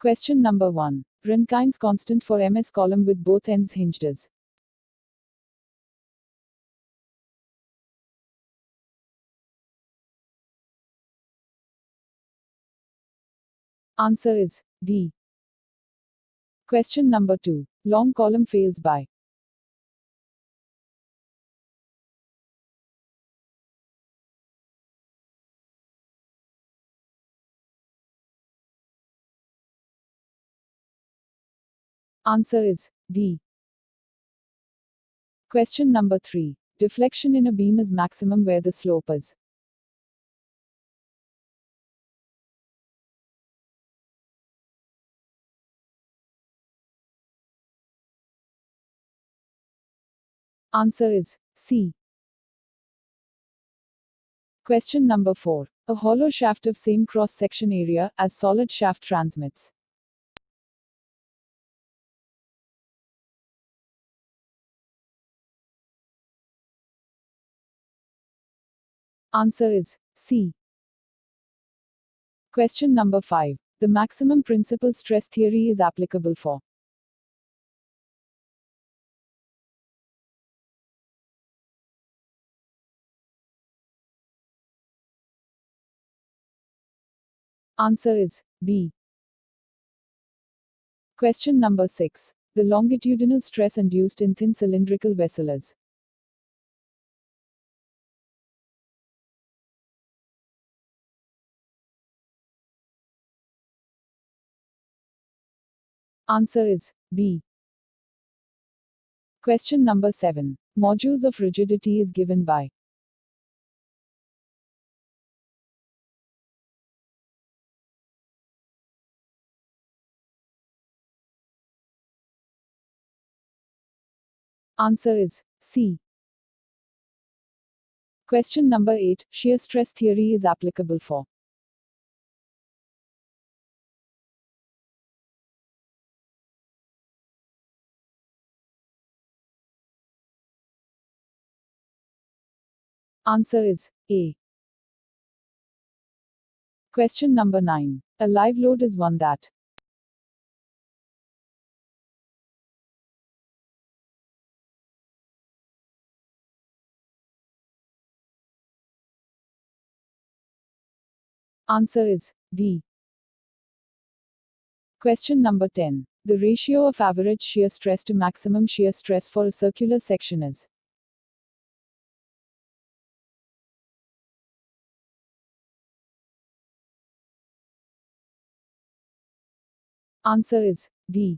Question number 1. Rankine's constant for M.S.column with both ends hinged is. Answer is D. Question number 2. Long column fails by. Answer is D. Question number 3. Deflection in a beam is maximum where the slope is. Answer is C. Question number 4. A hollow shaft of same cross-section area as solid shaft transmits. Answer is C. Question number 5. The maximum principal stress theory is applicable for. Answer is B. Question number 6. The longitudinal stress induced in thin cylindrical vessel is. Answer is B. Question number 7. Modules of rigidity is given by. Answer is C. Question number 8. Shear stress theory is applicable for. Answer is A. Question number 9. A live load is one that. Answer is D. Question number 10. The ratio of average shear stress to maximum shear stress for a circular section is. Answer is D.